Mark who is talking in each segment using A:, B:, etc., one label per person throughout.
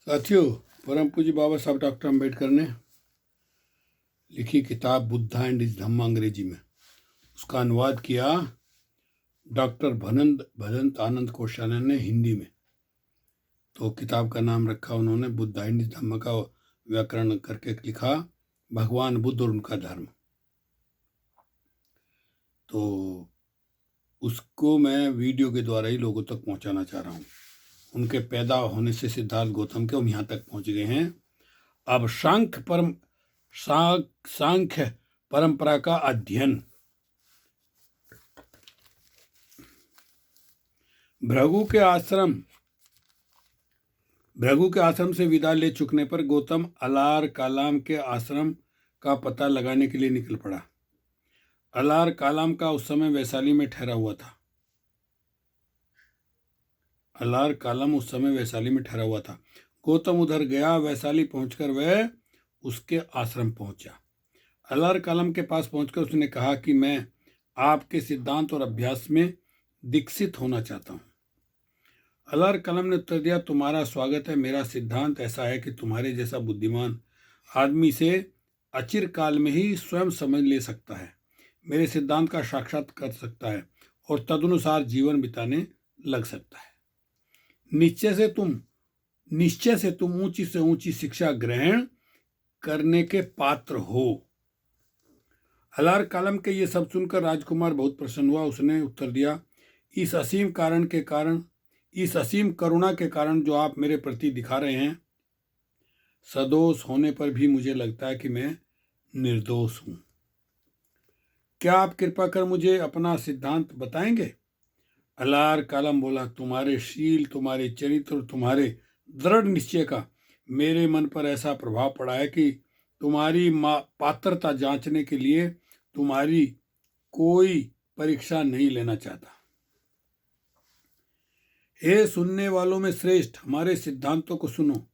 A: साथियों, परम पूज्य बाबा साहब डॉक्टर अम्बेडकर ने लिखी किताब बुद्धा एंड इज धम्मा अंग्रेजी में, उसका अनुवाद किया डॉक्टर भदंत आनंद कोशाना ने हिंदी में। तो किताब का नाम रखा उन्होंने बुद्धा एंड इज धम्मा का व्याकरण करके लिखा भगवान बुद्ध और उनका धर्म। तो उसको मैं वीडियो के द्वारा ही लोगों तक पहुंचाना चाह रहा हूँ। उनके पैदा होने से सिद्धार्थ गौतम के हम यहाँ तक पहुंच गए हैं। अब सांख्य परंपरा का अध्ययन। भृगु के आश्रम से विदा ले चुकने पर गौतम अलार कालाम के आश्रम का पता लगाने के लिए निकल पड़ा। अलार कालाम का उस समय वैशाली में ठहरा हुआ था। गौतम उधर गया। वैशाली पहुंचकर वह उसके आश्रम पहुंचा। अलार कालाम के पास पहुंचकर उसने कहा कि मैं आपके सिद्धांत और अभ्यास में दीक्षित होना चाहता हूं। अलार कालाम ने उत्तर दिया, तुम्हारा स्वागत है। मेरा सिद्धांत ऐसा है कि तुम्हारे जैसा बुद्धिमान आदमी से अचिर काल में ही स्वयं समझ ले सकता है, मेरे सिद्धांत का साक्षात कर सकता है और तदनुसार जीवन बिताने लग सकता है। निश्चय से तुम ऊंची से ऊंची शिक्षा ग्रहण करने के पात्र हो। अलार कालाम के ये सब सुनकर राजकुमार बहुत प्रसन्न हुआ। उसने उत्तर दिया, इस असीम करुणा के कारण जो आप मेरे प्रति दिखा रहे हैं, सदोष होने पर भी मुझे लगता है कि मैं निर्दोष हूं। क्या आप कृपा कर मुझे अपना सिद्धांत बताएंगे? अलार कालाम बोला, तुम्हारे शील, तुम्हारे चरित्र और तुम्हारे दृढ़ निश्चय का मेरे मन पर ऐसा प्रभाव पड़ा है कि तुम्हारी पात्रता जांचने के लिए तुम्हारी कोई परीक्षा नहीं लेना चाहता। हे सुनने वालों में श्रेष्ठ, हमारे सिद्धांतों को सुनो।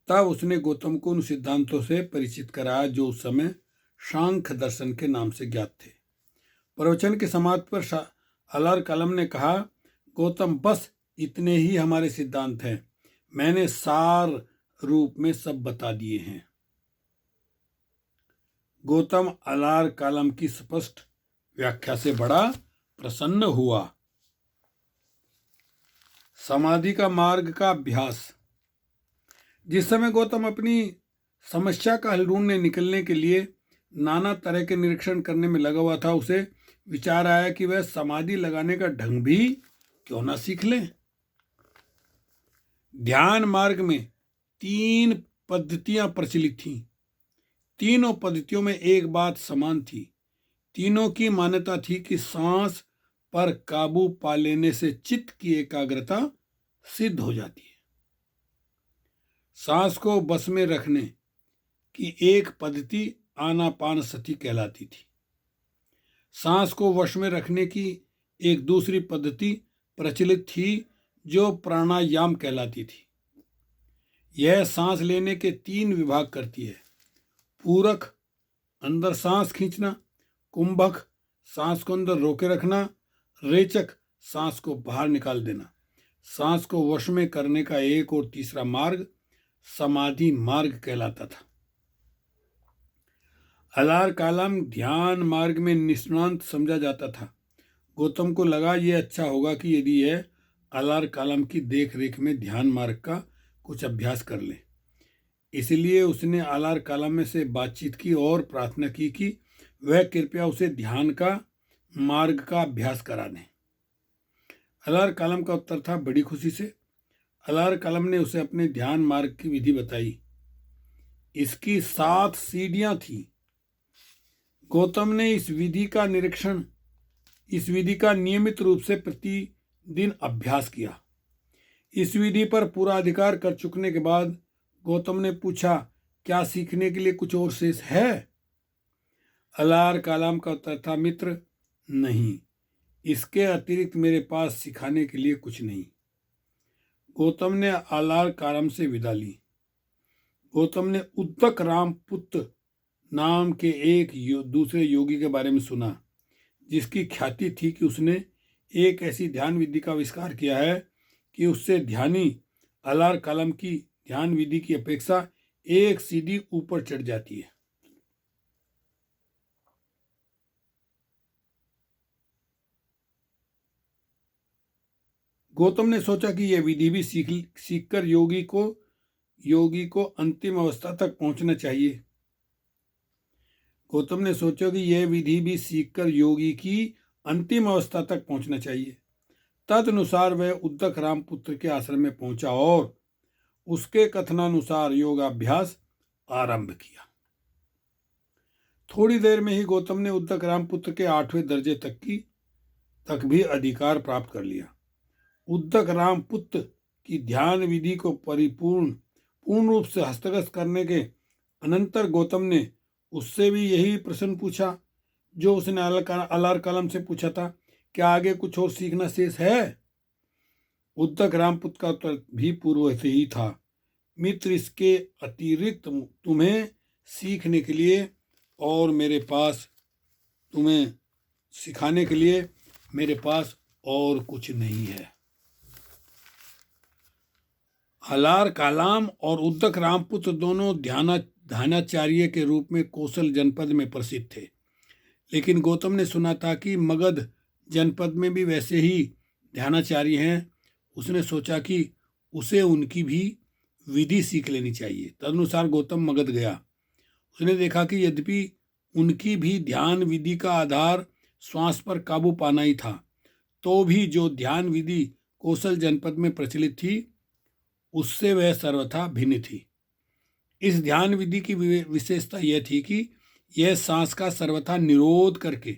A: तब उसने गौतम को उन सिद्धांतों से परिचित कराया जो उस समय सांख्य दर्शन के नाम से ज्ञात थे। प्रवचन के समाप्ति पर अलार कालाम ने कहा, गौतम, बस इतने ही हमारे सिद्धांत हैं। मैंने सार रूप में सब बता दिए हैं। गौतम अलार कालाम की स्पष्ट व्याख्या से बड़ा प्रसन्न हुआ। समाधि का मार्ग का अभ्यास। जिस समय गौतम अपनी समस्या का हल ढूंढने निकलने के लिए नाना तरह के निरीक्षण करने में लगा हुआ था, उसे विचार आया कि वह समाधि लगाने का ढंग भी क्यों ना सीख ले। ध्यान मार्ग में 3 पद्धतियां प्रचलित थीं। तीनों पद्धतियों में एक बात समान थी। तीनों की मान्यता थी कि सांस पर काबू पा लेने से चित्त की एकाग्रता सिद्ध हो जाती है। सांस को बस में रखने की एक पद्धति आनापानसति कहलाती थी। सांस को वश में रखने की एक दूसरी पद्धति प्रचलित थी जो प्राणायाम कहलाती थी। यह सांस लेने के 3 विभाग करती है। पूरक, अंदर सांस खींचना। कुंभक, सांस को अंदर रोके रखना। रेचक, सांस को बाहर निकाल देना। सांस को वश में करने का एक और तीसरा मार्ग समाधि मार्ग कहलाता था। अलार कालाम ध्यान मार्ग में निष्णांत समझा जाता था। गौतम को लगा यह अच्छा होगा कि यदि यह अलार कालाम की देख रेख में ध्यान मार्ग का कुछ अभ्यास कर ले। इसलिए उसने अलार कालाम से बातचीत की और प्रार्थना की कि वह कृपया उसे ध्यान का मार्ग का अभ्यास करा दें। अलार कालाम का उत्तर था, बड़ी खुशी से। अलार कालाम ने उसे अपने ध्यान मार्ग की विधि बताई। इसकी 7 सीढ़ियां थी। गौतम ने इस विधि का नियमित रूप से प्रतिदिन अभ्यास किया। इस विधि पर पूरा अधिकार कर चुकने के बाद गौतम ने पूछा, क्या सीखने के लिए कुछ और शेष है? अलार कालाम का उत्तर था, मित्र, नहीं, इसके अतिरिक्त मेरे पास सिखाने के लिए कुछ नहीं। गौतम ने अलार कालाम से विदा ली। गौतम ने उद्दक राम पुत्र नाम के एक दूसरे योगी के बारे में सुना, जिसकी ख्याति थी कि उसने एक ऐसी ध्यान विधि का आविष्कार किया है कि उससे ध्यानी अलार कलम की ध्यान विधि की अपेक्षा एक सीढ़ी ऊपर चढ़ जाती है। गौतम ने सोचा कि यह विधि भी सीखकर योगी को अंतिम अवस्था तक पहुंचना चाहिए। गौतम ने सोचा कि यह विधि भी सीखकर योगी की अंतिम अवस्था तक पहुंचना चाहिए। तदनुसार वह उद्दक रामपुत्र के आश्रम में पहुंचा और उसके कथनानुसार योगाभ्यास आरंभ किया। थोड़ी देर में ही गौतम ने उद्दक रामपुत्र के 8वें दर्जे तक भी अधिकार प्राप्त कर लिया। उद्दक रामपुत्र की ध्यान विधि को पूर्ण रूप से हस्तगत करने के अनंतर गौतम ने उससे भी यही प्रश्न पूछा जो उसने अलार कलम से पूछा था, क्या आगे कुछ और सीखना शेष है? उद्दक रामपुत्र का उत्तर भी पूर्व से ही था, मित्र, इसके अतिरिक्त तुम्हें सीखने के लिए और मेरे पास तुम्हें सिखाने के लिए मेरे पास और कुछ नहीं है। अलार कलम और उद्दक रामपुत्र दोनों ध्यानाचार्य के रूप में कौशल जनपद में प्रसिद्ध थे, लेकिन गौतम ने सुना था कि मगध जनपद में भी वैसे ही ध्यानाचार्य हैं। उसने सोचा कि उसे उनकी भी विधि सीख लेनी चाहिए। तदनुसार गौतम मगध गया। उसने देखा कि यद्यपि उनकी भी ध्यान विधि का आधार श्वास पर काबू पाना ही था, तो भी जो ध्यान विधि कौशल जनपद में प्रचलित थी उससे वह सर्वथा भिन्न थी। इस ध्यान विधि की विशेषता यह थी कि यह सांस का सर्वथा निरोध करके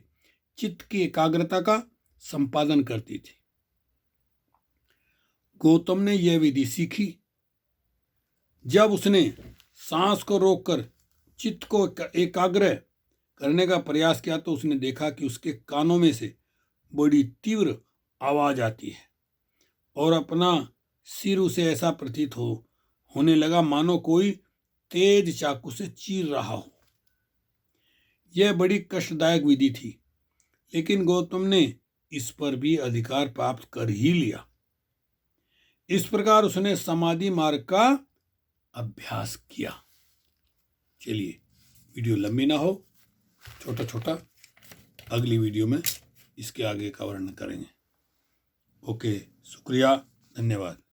A: चित्त की एकाग्रता का संपादन करती थी। गौतम ने यह विधि सीखी। जब उसने सांस को रोककर चित्त को एकाग्र करने का प्रयास किया तो उसने देखा कि उसके कानों में से बड़ी तीव्र आवाज आती है और अपना सिर उसे ऐसा प्रतीत होने लगा मानो कोई तेज चाकू से चीर रहा हो। यह बड़ी कष्टदायक विधि थी, लेकिन गौतम ने इस पर भी अधिकार प्राप्त कर ही लिया। इस प्रकार उसने समाधि मार्ग का अभ्यास किया। चलिए, वीडियो लंबी ना हो, छोटा छोटा अगली वीडियो में इसके आगे का वर्णन करेंगे। ओके, शुक्रिया, धन्यवाद।